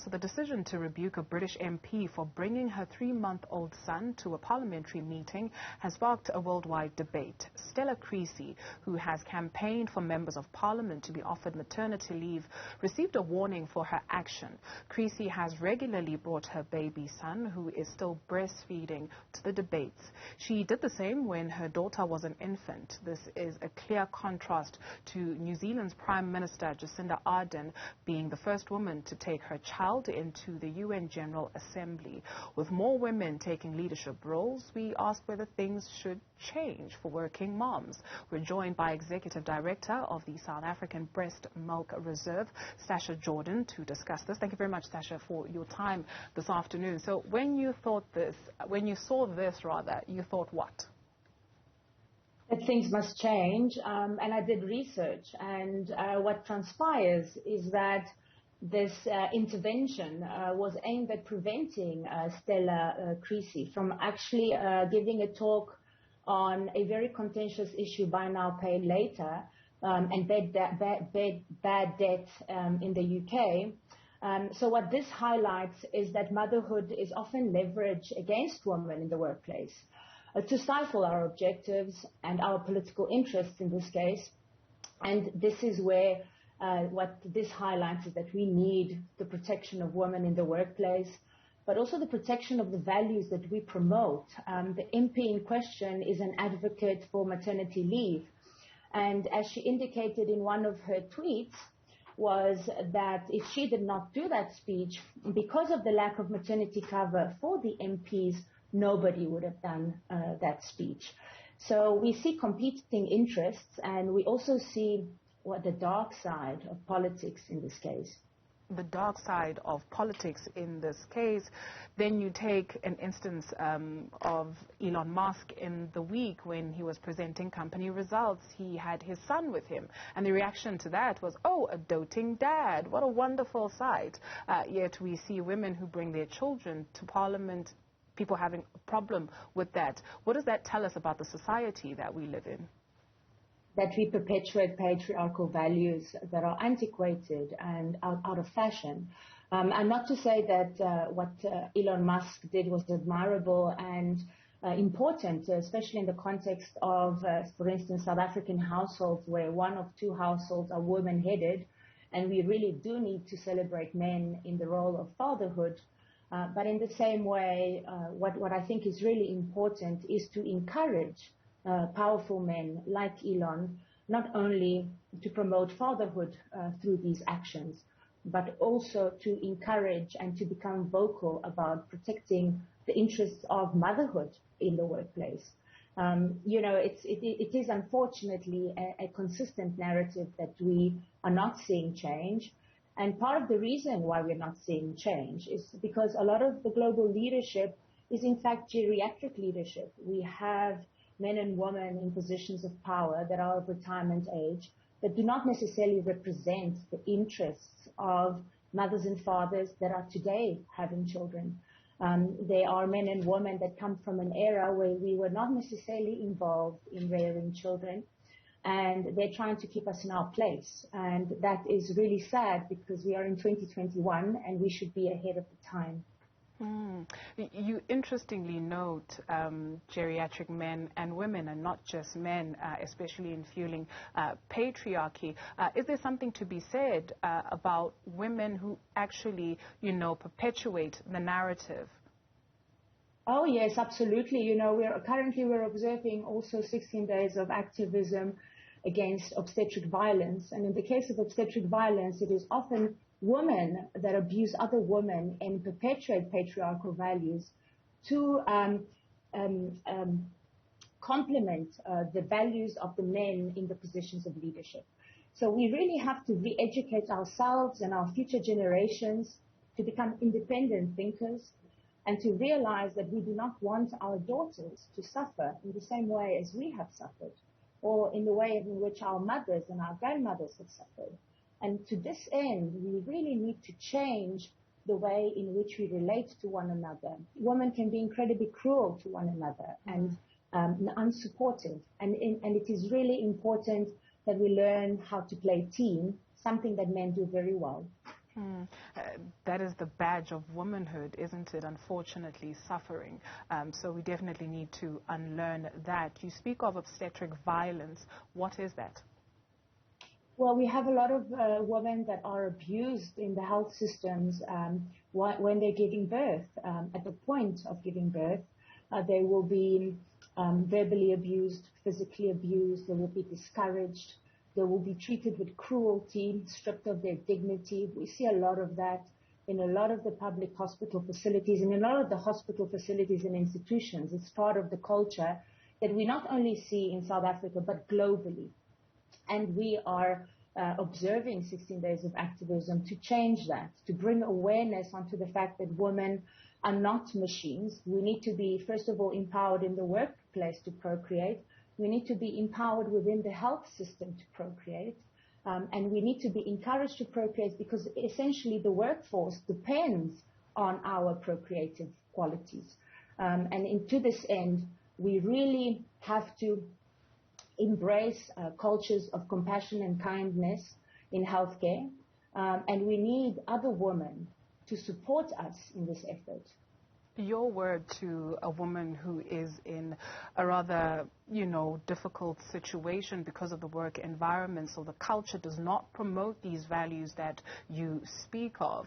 So the decision to rebuke a British MP for bringing her 3-month-old son to a parliamentary meeting has sparked a worldwide debate. Stella Creasy, who has campaigned for members of parliament to be offered maternity leave, received a warning for her action. Creasy has regularly brought her baby son, who is still breastfeeding, to the debates. She did the same when her daughter was an infant. This is a clear contrast to New Zealand's Prime Minister Jacinda Ardern being the first woman to take her child into the UN General Assembly. With more women taking leadership roles, we ask whether things should change for working moms. We're joined by Executive Director of the South African Breastmilk Reserve, Stasha Jordan, to discuss this. Thank you very much, Stasha, for your time this afternoon. So when you saw this, you thought what? That things must change, and I did research, and what transpires is that this intervention was aimed at preventing Stella Creasy from actually giving a talk on a very contentious issue, buy now, pay later, and bad debt in the UK. So what this highlights is that motherhood is often leveraged against women in the workplace to stifle our objectives and our political interests in this case. And this is where what this highlights is that we need the protection of women in the workplace, but also the protection of the values that we promote. The MP in question is an advocate for maternity leave. And as she indicated in one of her tweets, was that if she did not do that speech, because of the lack of maternity cover for the MPs, nobody would have done that speech. So we see competing interests, and we also see what the dark side of politics in this case. The dark side of politics in this case. Then you take an instance of Elon Musk in the week when he was presenting company results. He had his son with him, and the reaction to that was, oh, a doting dad. What a wonderful sight. Yet we see women who bring their children to parliament, people having a problem with that. What does that tell us about the society that we live in? That we perpetuate patriarchal values that are antiquated and out of fashion. And not to say that what Elon Musk did was admirable and important, especially in the context of, for instance, South African households where 1 of 2 households are women-headed, and we really do need to celebrate men in the role of fatherhood. But in the same way, what I think is really important is to encourage powerful men like Elon, not only to promote fatherhood through these actions, but also to encourage and to become vocal about protecting the interests of motherhood in the workplace. It is unfortunately a consistent narrative that we are not seeing change. And part of the reason why we're not seeing change is because a lot of the global leadership is in fact geriatric leadership. We have men and women in positions of power that are of retirement age that do not necessarily represent the interests of mothers and fathers that are today having children. They are men and women that come from an era where we were not necessarily involved in rearing children, and they're trying to keep us in our place. And that is really sad because we are in 2021 and we should be ahead of the time. You interestingly note geriatric men and women, and not just men, especially in fueling patriarchy. Is there something to be said about women who actually, perpetuate the narrative? Oh, yes, absolutely. We're observing also 16 days of activism against obstetric violence. And in the case of obstetric violence, it is often women that abuse other women and perpetuate patriarchal values to complement the values of the men in the positions of leadership. So we really have to re-educate ourselves and our future generations to become independent thinkers and to realize that we do not want our daughters to suffer in the same way as we have suffered, or in the way in which our mothers and our grandmothers have suffered. And to this end, we really need to change the way in which we relate to one another. Women can be incredibly cruel to one another and unsupportive. And it is really important that we learn how to play team, something that men do very well. That is the badge of womanhood, isn't it? Unfortunately, suffering. So we definitely need to unlearn that. You speak of obstetric violence. What is that? Well, we have a lot of women that are abused in the health systems when they're giving birth. At the point of giving birth, they will be verbally abused, physically abused. They will be discouraged. They will be treated with cruelty, stripped of their dignity. We see a lot of that in a lot of the public hospital facilities and in a lot of the hospital facilities and institutions. It's part of the culture that we not only see in South Africa, but globally. And we are observing 16 days of activism to change that, to bring awareness onto the fact that women are not machines. We need to be, first of all, empowered in the workplace to procreate. We need to be empowered within the health system to procreate. And we need to be encouraged to procreate because essentially the workforce depends on our procreative qualities. And to this end, we really have to embrace cultures of compassion and kindness in healthcare. And we need other women to support us in this effort. Your word to a woman who is in a rather, difficult situation because of the work environment, so the culture does not promote these values that you speak of,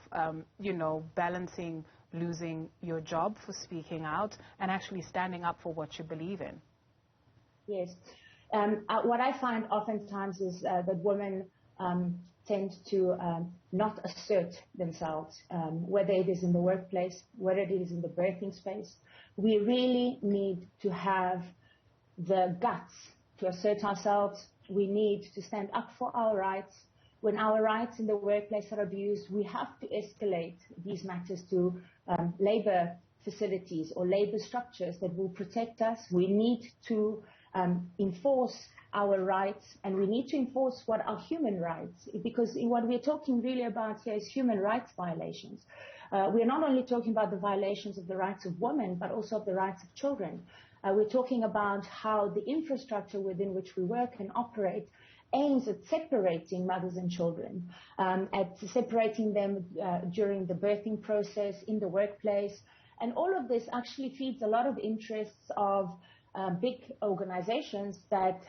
balancing losing your job for speaking out and actually standing up for what you believe in. Yes. What I find oftentimes is that women tend to not assert themselves, whether it is in the workplace, whether it is in the birthing space. We really need to have the guts to assert ourselves. We need to stand up for our rights. When our rights in the workplace are abused, we have to escalate these matters to labor facilities or labor structures that will protect us. We need to enforce our rights, and we need to enforce what are human rights, because what we're talking really about here is human rights violations. We're not only talking about the violations of the rights of women, but also of the rights of children. We're talking about how the infrastructure within which we work and operate aims at separating mothers and children, at separating them during the birthing process, in the workplace. And all of this actually feeds a lot of interests of big organizations that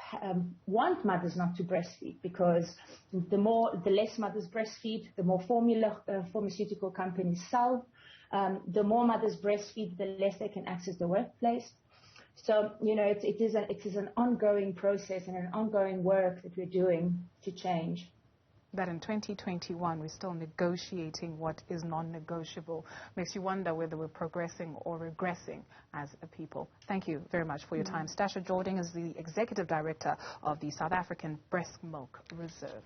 want mothers not to breastfeed, because the less mothers breastfeed, the more pharmaceutical companies sell. The more mothers breastfeed, the less they can access the workplace. So, it is an ongoing process and an ongoing work that we're doing to change. That in 2021 we're still negotiating what is non-negotiable. Makes you wonder whether we're progressing or regressing as a people. Thank you very much for your time. Stasha Jordan is the Executive Director of the South African Breastmilk Reserve.